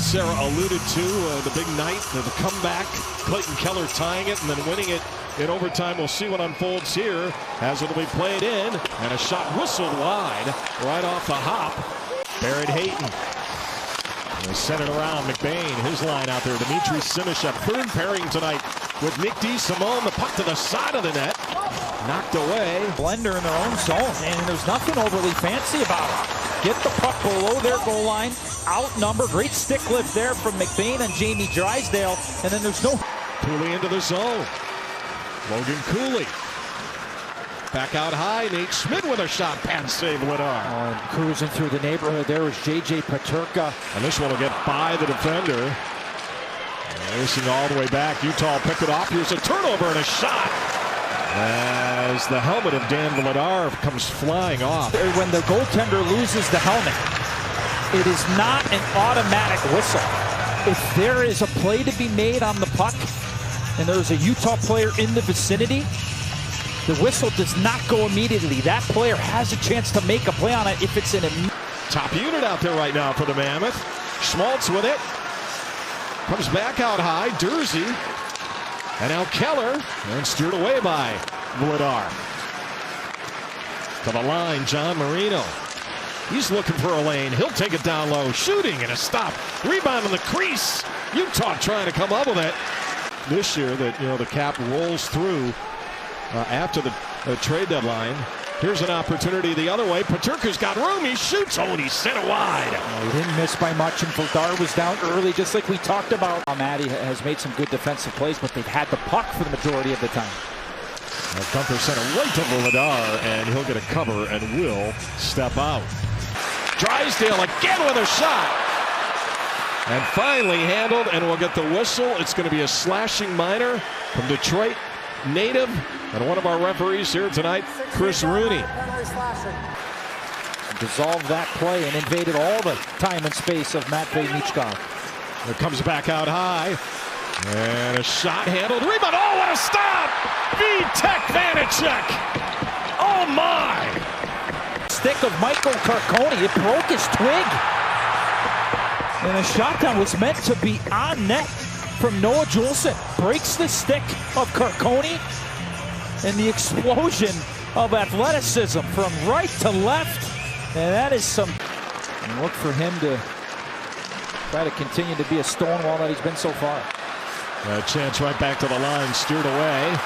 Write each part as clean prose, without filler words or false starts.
Sarah alluded to, the big night, the comeback. Clayton Keller tying it and then winning it in overtime. We'll see what unfolds here as it'll be played in. And a shot whistled wide right off the hop. Barrett Hayton. They sent it around. McBain, his line out there. Dimitri Simishev, third pairing tonight with Nick DeSimone. The puck to the side of the net. Knocked away. Blender in their own zone, and there's nothing overly fancy about it. Get the puck below their goal line. Outnumbered. Great stick lift there from McBain and Jamie Drysdale. And then there's no... Cooley into the zone. Logan Cooley. Back out high. Nate Schmidt with a shot. Pad save, Ladar. Cruising through the neighborhood there was J.J. Paterka. And this one will get by the defender. Racing all the way back. Utah picked it off. Here's a turnover and a shot. As the helmet of Dan Vladar comes flying off. When the goaltender loses the helmet, it is not an automatic whistle. If there is a play to be made on the puck, and there's a Utah player in the vicinity, the whistle does not go immediately. That player has a chance to make a play on it if it's in a... Top unit out there right now for the Mammoth. Schmaltz with it. Comes back out high. Dursey. And now Keller. And steered away by Vladar. To the line, John Marino. He's looking for a lane. He'll take it down low. Shooting and a stop. Rebound in the crease. Utah trying to come up with it. This year that, the cap rolls through after the trade deadline. Here's an opportunity the other way. Paterka's got room. He shoots. Oh, and he sent it wide. He didn't miss by much, and Vladar was down early, just like we talked about. Maddie has made some good defensive plays, but they've had the puck for the majority of the time. Gunther sent it right to Vladar, and he'll get a cover and will step out. Drysdale again with a shot. And finally handled, and we'll get the whistle. It's going to be a slashing minor from Detroit native and one of our referees here tonight, Chris Rooney. Dissolved that play and invaded all the time and space of Matvei Michkov. It comes back out high. And a shot handled. Rebound. Oh, what a stop! Vitek Vanacek. Oh, my! Stick of Michael Carcone. It broke his twig. And a shot that was meant to be on net from Noah Juleson. Breaks the stick of Carcone. And the explosion of athleticism from right to left. And that is some... And look for him to try to continue to be a stonewall that he's been so far. A chance right back to the line, steered away.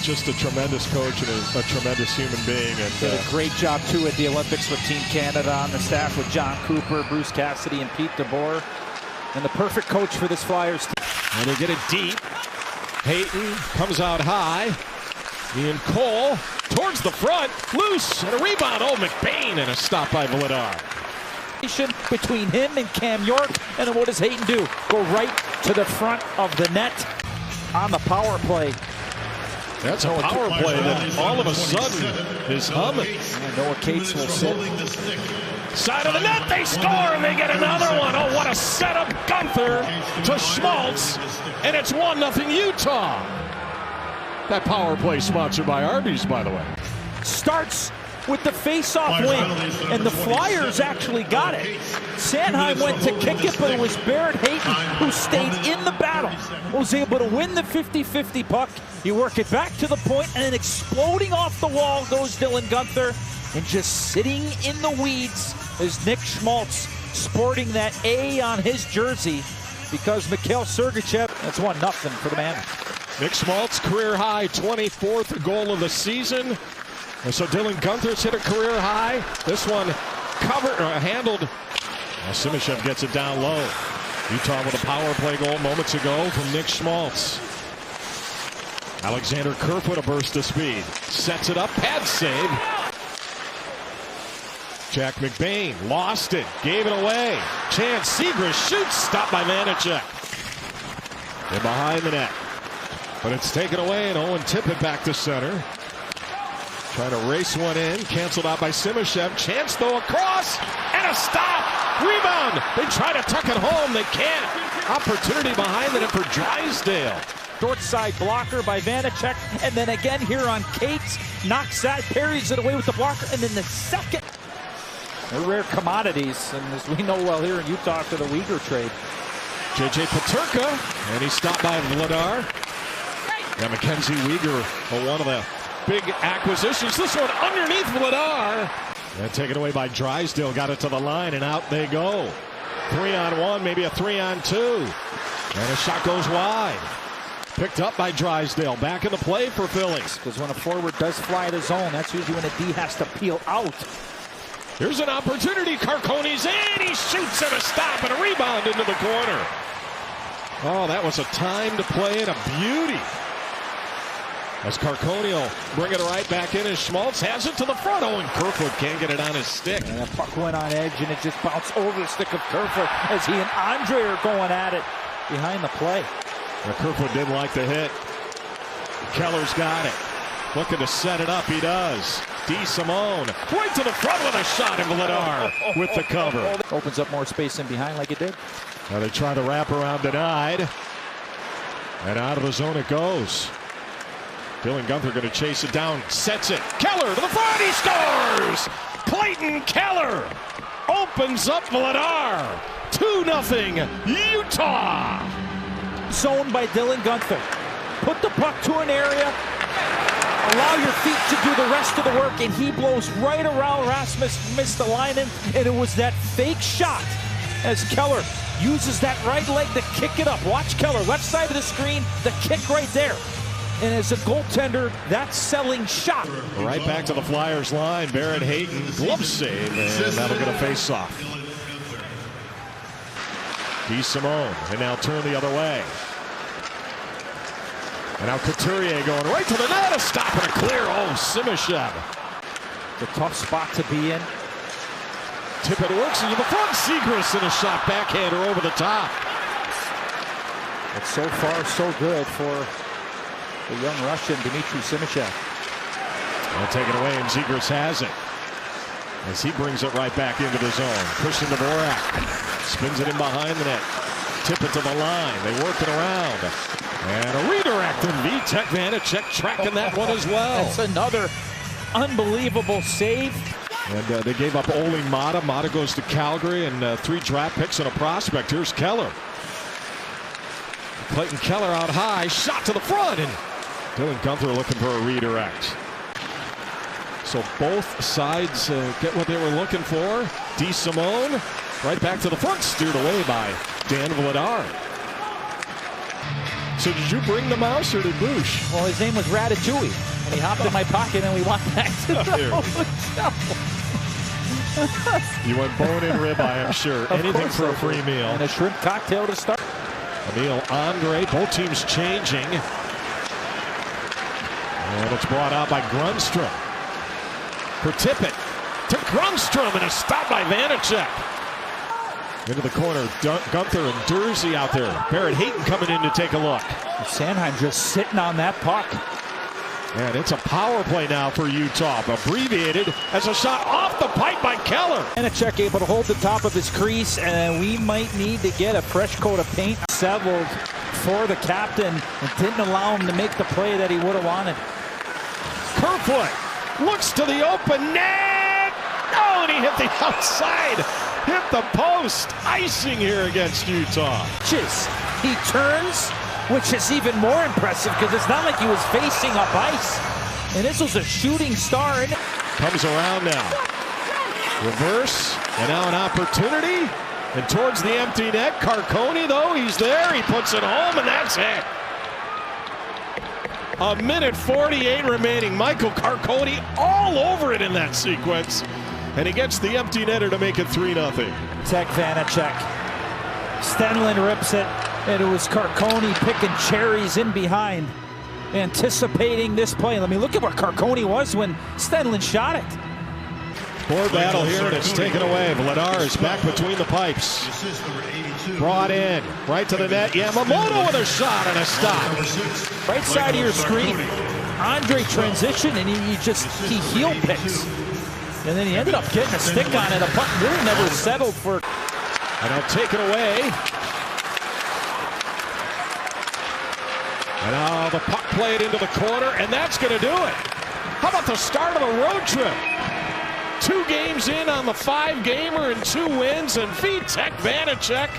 Just a tremendous coach and a tremendous human being. And did a great job, too, at the Olympics with Team Canada on the staff with John Cooper, Bruce Cassidy, and Pete DeBoer. And the perfect coach for this Flyers team. And they get it deep. Hayton comes out high. Ian Cole towards the front. Loose and a rebound. Oh, McBain and a stop by Vladar. Between him and Cam York. And then what does Hayton do? Go right to the front of the net on the power play. That's a power play that all of a sudden is humming. And Noah Cates will sit. Side of the net, they score, and they get another one. Oh, what a setup. Gunther to Schmaltz, and it's 1-0 Utah. That power play sponsored by Arby's, by the way. Starts with the face-off win, and the Flyers actually got it. Sanheim went to kick it, but it was Barrett Hayton who stayed in the battle. Was able to win the 50-50 puck. You work it back to the point, and then exploding off the wall goes Dylan Gunther. And just sitting in the weeds is Nick Schmaltz, sporting that A on his jersey because Mikhail Sergachev, that's 1-0 for the man. Nick Schmaltz, career high, 24th goal of the season. And so Dylan Gunther's hit a career high. This one handled. Simishev gets it down low. Utah with a power play goal moments ago from Nick Schmaltz. Alexander Kerfoot a burst of speed. Sets it up, pad save. Jack McBain lost it, gave it away. Chance, Segrist shoots, stopped by Vanacek. And behind the net. But it's taken away, and Owen Tippett back to center. Trying to race one in, canceled out by Simishev. Chance though across, and a stop. Rebound. They try to tuck it home, they can't. Opportunity behind the net for Drysdale. Short side blocker by Vanacek, and then again here on Cates. Knocks that, parries it away with the blocker, and then the second. They're rare commodities, and as we know well here in Utah after the Uyghur trade. J.J. Peterka, and he's stopped by Vladar. Yeah, Mackenzie Uyghur, one of the big acquisitions. This one underneath Vladar. And taken away by Drysdale, got it to the line, and out they go. 3-on-1, maybe a 3-on-2. And a shot goes wide. Picked up by Drysdale. Back in the play for Philly. Because when a forward does fly the zone, that's usually when a D has to peel out. Here's an opportunity. Carcone's in. He shoots and a stop and a rebound into the corner. Oh, that was a timed play and a beauty. As Carcone will bring it right back in, as Schmaltz has it to the front. Oh, and Kerfoot can't get it on his stick. And that puck went on edge, and it just bounced over the stick of Kerfoot as he and Andre are going at it behind the play. Well, Kerfoot didn't like the hit. Keller's got it. Looking to set it up. He does. D. Simone right to the front with a shot, and Vladar with the cover. Opens up more space in behind like it did. Now they try the wraparound, denied. And out of the zone it goes. Dylan Gunther going to chase it down, sets it. Keller to the front, he scores! Clayton Keller opens up Vladar. 2-0 Utah. Zone by Dylan Gunther. Put the puck to an area. Allow your feet to do the rest of the work, and he blows right around Rasmus Mistalainen, and it was that fake shot as Keller uses that right leg to kick it up. Watch Keller, left side of the screen, the kick right there. And as a goaltender, that selling shot. Right back to the Flyers line. Barrett Hayton, glove save, and that'll get a face-off. D. Simone, and now turn the other way. And now Couturier going right to the net, a stop and a clear. Oh, Simashev. The tough spot to be in. Tippett works into the front. Segrist in a shot backhander over the top. But so far, so good for the young Russian, Dmitry Simashev. Well, taken away, and Zegras has it. As he brings it right back into the zone. Pushing to Dvorak. Spins it in behind the net. Tippett to the line. They work it around. And a redirect, and Vitek Vanacek tracking that one as well. That's another unbelievable save. And they gave up Oli Mata. Mata goes to Calgary, and 3 draft picks and a prospect. Here's Keller. Clayton Keller out high, shot to the front, and Dylan Gunther looking for a redirect. So both sides get what they were looking for. D. Simone right back to the front, steered away by Dan Vladar. So did you bring the mouse or did Boosh? Well, his name was Ratatouille, and he hopped in my pocket, and we went back to the hotel. You went bone and ribeye, I'm sure. Anything for a free meal. And a shrimp cocktail to start. Emil Andre, both teams changing. And it's brought out by Grundstrom. For Tippett. To Grundstrom, and a stop by Vanacek. Into the corner, Gunther and Dursey out there. Barrett Hayton coming in to take a look. Sanheim just sitting on that puck. And it's a power play now for Utah, abbreviated as a shot off the pipe by Keller. Vanacek able to hold the top of his crease, and we might need to get a fresh coat of paint settled for the captain, and didn't allow him to make the play that he would have wanted. Kerfoot looks to the open net. Oh, and he hit the outside. Hit the post. Icing here against Utah. He turns, which is even more impressive because it's not like he was facing up ice. And this was a shooting star. Comes around now. Reverse, and now an opportunity. And towards the empty net, Carcone, though, he's there. He puts it home, and that's it. 1:48 remaining. Michael Carcone all over it in that sequence. And he gets the empty netter to make it 3-0. Tech Vanacek. Stenlund rips it, and it was Carcone picking cherries in behind, anticipating this play. I mean, look at where Carcone was when Stenlund shot it. Board battle here, and it's taken away. Vladar is back between the pipes. Brought in, right to the net. Yamamoto with a shot and a stop. Right side of your screen. Andre transition, and he heel picks. And then he ended up getting a stick on it. A puck really never settled for. And now taken away. And now the puck played into the corner, and that's going to do it. How about the start of the road trip? 2 games in on the 5-gamer and 2 wins, and Vitek Vanacek